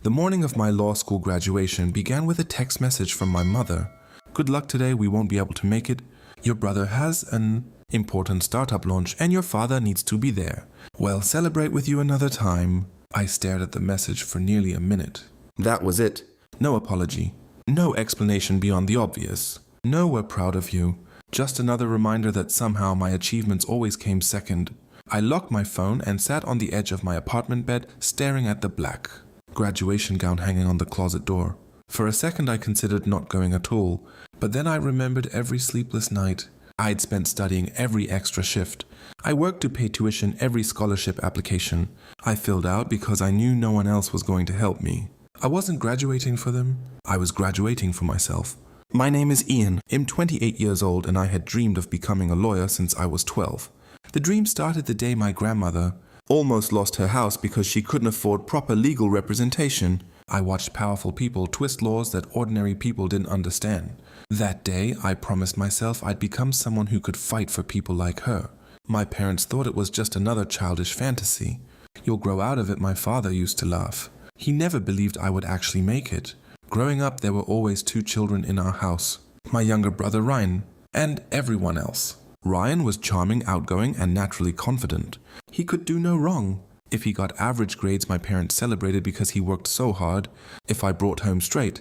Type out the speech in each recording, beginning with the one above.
The morning of my law school graduation began with a text message from my mother. "Good luck today, we won't be able to make it. Your brother has an important startup launch and your father needs to be there. Well, celebrate with you another time." I stared at the message for nearly a minute. That was it. No apology. No explanation beyond the obvious. No, we're proud of you. Just another reminder that somehow my achievements always came second. I locked my phone and sat on the edge of my apartment bed, staring at the black graduation gown hanging on the closet door. For a second I considered not going at all, but then I remembered every sleepless night I'd spent studying, every extra shift. I worked to pay tuition every scholarship application I filled out because I knew no one else was going to help me. I wasn't graduating for them, I was graduating for myself. My name is Ian. I'm 28 years old and I had dreamed of becoming a lawyer since I was 12. The dream started the day my grandmother almost lost her house because she couldn't afford proper legal representation. I watched powerful people twist laws that ordinary people didn't understand. That day, I promised myself I'd become someone who could fight for people like her. My parents thought it was just another childish fantasy. "You'll grow out of it," my father used to laugh. He never believed I would actually make it. Growing up, there were always 2 children in our house. My younger brother Ryan, and everyone else. Ryan was charming, outgoing, and naturally confident. He could do no wrong. If he got average grades, my parents celebrated because he worked so hard. If I brought home straight,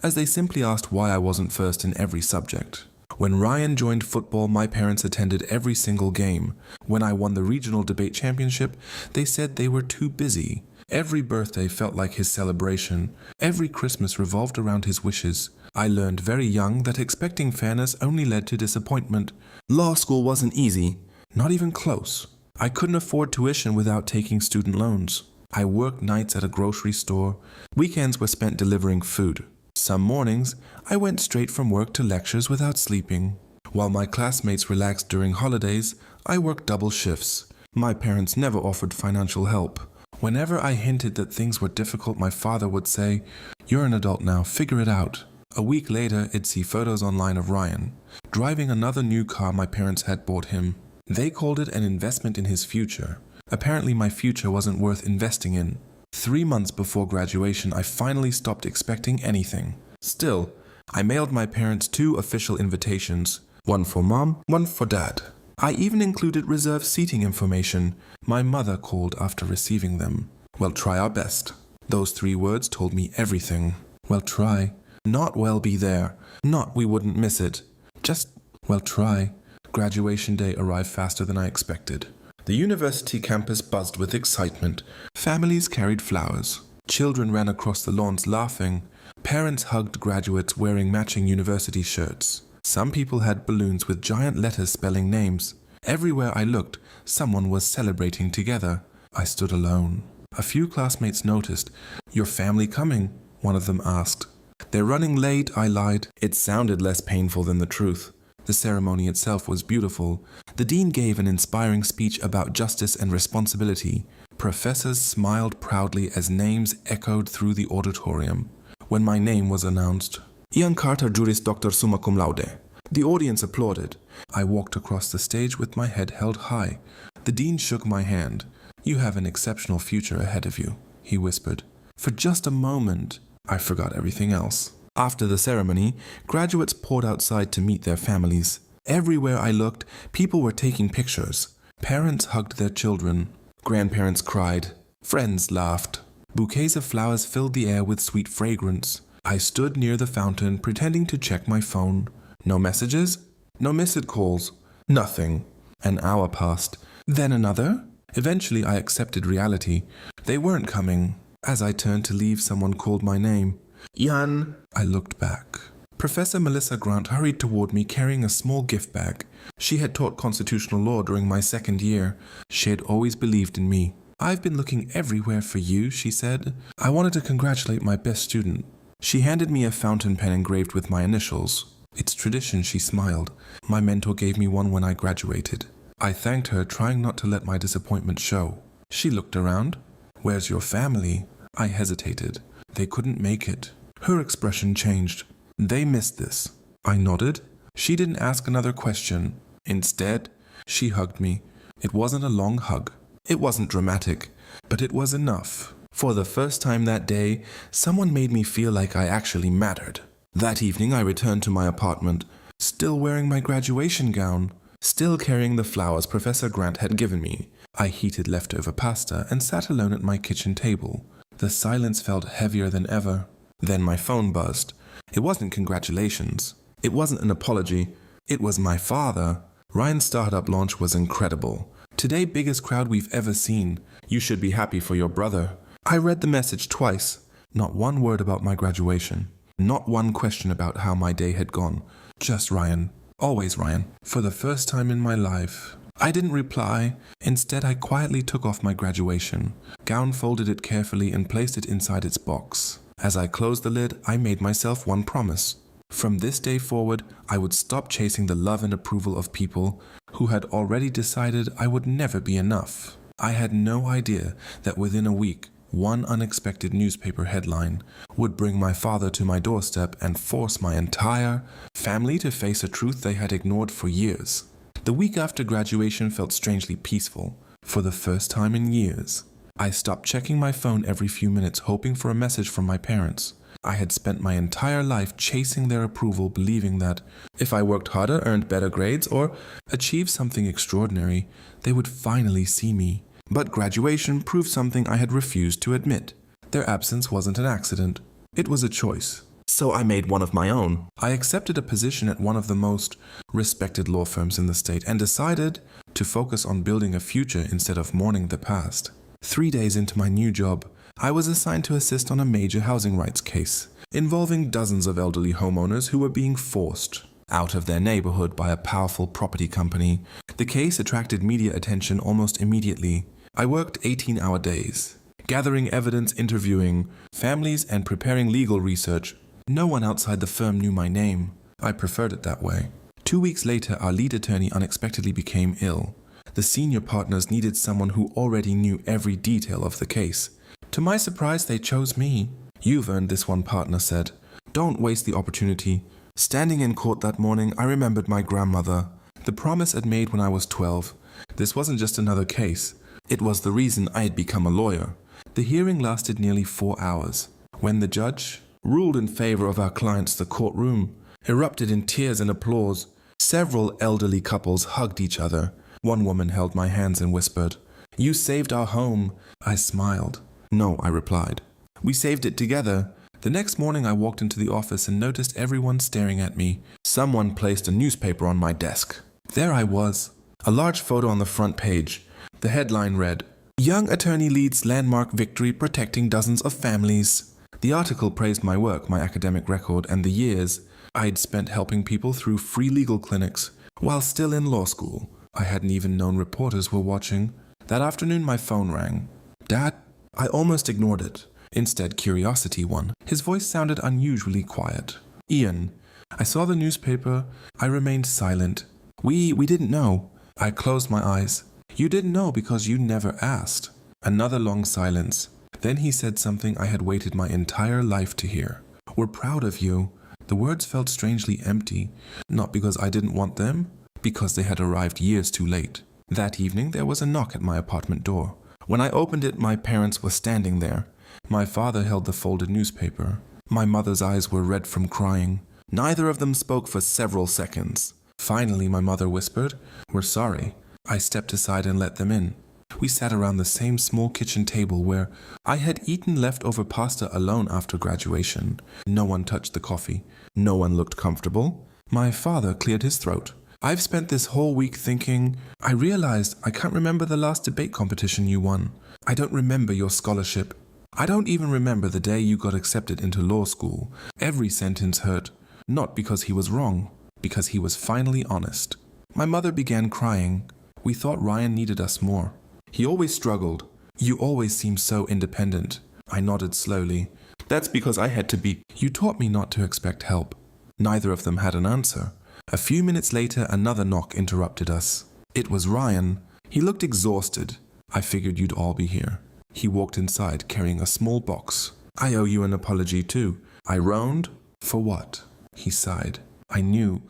as they simply asked why I wasn't first in every subject. When Ryan joined football, my parents attended every single game. When I won the regional debate championship, they said they were too busy. Every birthday felt like his celebration. Every Christmas revolved around his wishes. I learned very young that expecting fairness only led to disappointment. Law school wasn't easy, not even close. I couldn't afford tuition without taking student loans. I worked nights at a grocery store. Weekends were spent delivering food. Some mornings, I went straight from work to lectures without sleeping. While my classmates relaxed during holidays, I worked double shifts. My parents never offered financial help. Whenever I hinted that things were difficult, my father would say, "You're an adult now, figure it out." A week later, I'd see photos online of Ryan, driving another new car my parents had bought him. They called it an investment in his future. Apparently my future wasn't worth investing in. 3 months before graduation, I finally stopped expecting anything. Still, I mailed my parents 2 official invitations, one for mom, one for dad. I even included reserved seating information. My mother called after receiving them. "We'll try our best." Those 3 words told me everything. "We'll try." Not "we'll be there." Not "we wouldn't miss it." Just "we'll try." Graduation day arrived faster than I expected. The university campus buzzed with excitement. Families carried flowers. Children ran across the lawns laughing. Parents hugged graduates wearing matching university shirts. Some people had balloons with giant letters spelling names. Everywhere I looked, someone was celebrating together. I stood alone. A few classmates noticed. "Your family coming?" one of them asked. "They're running late," I lied. It sounded less painful than the truth. The ceremony itself was beautiful. The dean gave an inspiring speech about justice and responsibility. Professors smiled proudly as names echoed through the auditorium. When my name was announced, "Ian Carter, Juris Doctor Summa Cum Laude." The audience applauded. I walked across the stage with my head held high. The dean shook my hand. "You have an exceptional future ahead of you," he whispered. For just a moment, I forgot everything else. After the ceremony, graduates poured outside to meet their families. Everywhere I looked, people were taking pictures. Parents hugged their children. Grandparents cried. Friends laughed. Bouquets of flowers filled the air with sweet fragrance. I stood near the fountain, pretending to check my phone. No messages? No missed calls? Nothing. An hour passed. Then another? Eventually I accepted reality. They weren't coming. As I turned to leave, someone called my name. "Jan!" I looked back. Professor Melissa Grant hurried toward me carrying a small gift bag. She had taught constitutional law during my second year. She had always believed in me. "I've been looking everywhere for you," she said. "I wanted to congratulate my best student." She handed me a fountain pen engraved with my initials. "It's tradition," she smiled. "My mentor gave me one when I graduated." I thanked her, trying not to let my disappointment show. She looked around. "Where's your family?" I hesitated. "They couldn't make it." Her expression changed. "They missed this." I nodded. She didn't ask another question. Instead, she hugged me. It wasn't a long hug. It wasn't dramatic, but it was enough. For the first time that day, someone made me feel like I actually mattered. That evening, I returned to my apartment, still wearing my graduation gown, still carrying the flowers Professor Grant had given me. I heated leftover pasta and sat alone at my kitchen table. The silence felt heavier than ever. Then my phone buzzed. It wasn't congratulations. It wasn't an apology. It was my father. Ryan's startup launch was incredible. Today, biggest crowd we've ever seen. You should be happy for your brother. I read the message twice. Not one word about my graduation. Not one question about how my day had gone. Just Ryan. Always Ryan. For the first time in my life. I didn't reply. Instead, I quietly took off my graduation gown, folded it carefully, and placed it inside its box. As I closed the lid, I made myself one promise. From this day forward, I would stop chasing the love and approval of people who had already decided I would never be enough. I had no idea that within a week, one unexpected newspaper headline would bring my father to my doorstep and force my entire family to face a truth they had ignored for years. The week after graduation felt strangely peaceful, for the first time in years. I stopped checking my phone every few minutes, hoping for a message from my parents. I had spent my entire life chasing their approval, believing that if I worked harder, earned better grades, or achieved something extraordinary, they would finally see me. But graduation proved something I had refused to admit. Their absence wasn't an accident. It was a choice. So I made one of my own. I accepted a position at one of the most respected law firms in the state and decided to focus on building a future instead of mourning the past. 3 days into my new job, I was assigned to assist on a major housing rights case involving dozens of elderly homeowners who were being forced out of their neighborhood by a powerful property company. The case attracted media attention almost immediately. I worked 18-hour days, gathering evidence, interviewing families, and preparing legal research. No one outside the firm knew my name. I preferred it that way. 2 weeks later, our lead attorney unexpectedly became ill. The senior partners needed someone who already knew every detail of the case. To my surprise, they chose me. "You've earned this," one partner said. "Don't waste the opportunity." Standing in court that morning, I remembered my grandmother, the promise I'd made when I was 12. This wasn't just another case. It was the reason I had become a lawyer. The hearing lasted nearly 4 hours. When the judge ruled in favor of our clients, the courtroom erupted in tears and applause. Several elderly couples hugged each other. One woman held my hands and whispered, "You saved our home." I smiled. "No," I replied. "We saved it together." The next morning I walked into the office and noticed everyone staring at me. Someone placed a newspaper on my desk. There I was, a large photo on the front page. The headline read, "Young attorney leads landmark victory protecting dozens of families." The article praised my work, my academic record, and the years I'd spent helping people through free legal clinics while still in law school. I hadn't even known reporters were watching. That afternoon my phone rang. "Dad?" I almost ignored it. Instead, curiosity won. His voice sounded unusually quiet. "Ian." I saw the newspaper. I remained silent. We didn't know." I closed my eyes. "You didn't know because you never asked." Another long silence. Then he said something I had waited my entire life to hear. "We're proud of you." The words felt strangely empty, not because I didn't want them, because they had arrived years too late. That evening there was a knock at my apartment door. When I opened it, my parents were standing there. My father held the folded newspaper. My mother's eyes were red from crying. Neither of them spoke for several seconds. Finally, my mother whispered, "We're sorry." I stepped aside and let them in. We sat around the same small kitchen table where I had eaten leftover pasta alone after graduation. No one touched the coffee. No one looked comfortable. My father cleared his throat. "I've spent this whole week thinking. I realized I can't remember the last debate competition you won. I don't remember your scholarship. I don't even remember the day you got accepted into law school." Every sentence hurt, not because he was wrong, because he was finally honest. My mother began crying. "We thought Ryan needed us more. He always struggled. You always seemed so independent." I nodded slowly. "That's because I had to be. You taught me not to expect help." Neither of them had an answer. A few minutes later, another knock interrupted us. It was Ryan. He looked exhausted. "I figured you'd all be here." He walked inside, carrying a small box. "I owe you an apology too." I groaned. "For what?" He sighed. I knew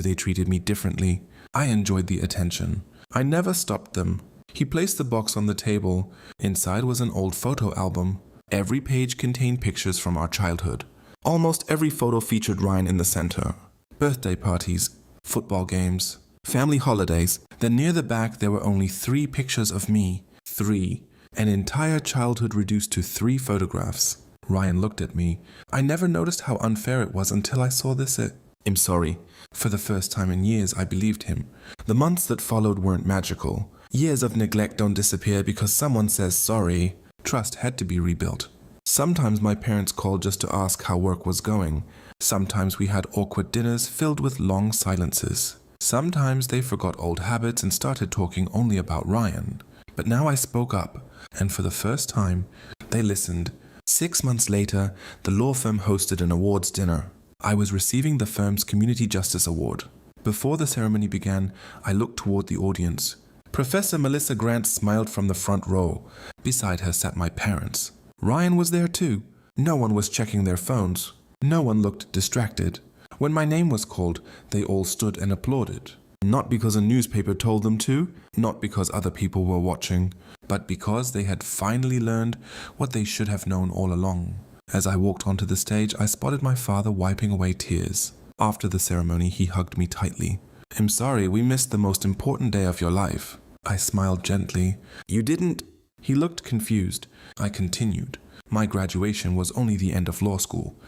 they treated me differently. I enjoyed the attention. I never stopped them. He placed the box on the table. Inside was an old photo album. Every page contained pictures from our childhood. Almost every photo featured Ryan in the center. Birthday parties, football games, family holidays. Then near the back there were only 3 pictures of me. 3. An entire childhood reduced to 3 photographs. Ryan looked at me. I never noticed how unfair it was until I saw this. I'm sorry. For the first time in years, I believed him. The months that followed weren't magical. Years of neglect don't disappear because someone says sorry. Trust had to be rebuilt. Sometimes my parents called just to ask how work was going. Sometimes we had awkward dinners filled with long silences. Sometimes they forgot old habits and started talking only about Ryan. But now I spoke up, and for the first time, they listened. 6 months later, the law firm hosted an awards dinner. I was receiving the firm's Community Justice Award. Before the ceremony began, I looked toward the audience. Professor Melissa Grant smiled from the front row. Beside her sat my parents. Ryan was there too. No one was checking their phones. No one looked distracted. When my name was called, they all stood and applauded. Not because a newspaper told them to, not because other people were watching, but because they had finally learned what they should have known all along. As I walked onto the stage, I spotted my father wiping away tears. After the ceremony, he hugged me tightly. I'm sorry, we missed the most important day of your life. I smiled gently. You didn't? He looked confused. I continued. My graduation was only the end of law school.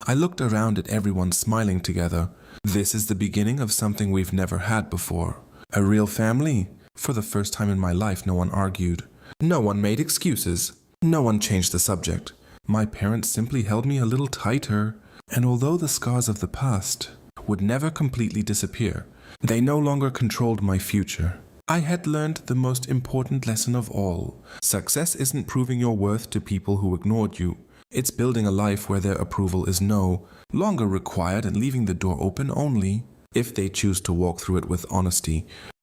I looked around at everyone smiling together. This is the beginning of something we've never had before. A real family. For the first time in my life, no one argued. No one made excuses. No one changed the subject. My parents simply held me a little tighter. And although the scars of the past would never completely disappear, they no longer controlled my future. I had learned the most important lesson of all. Success isn't proving your worth to people who ignored you. It's building a life where their approval is no longer required and leaving the door open only if they choose to walk through it with honesty.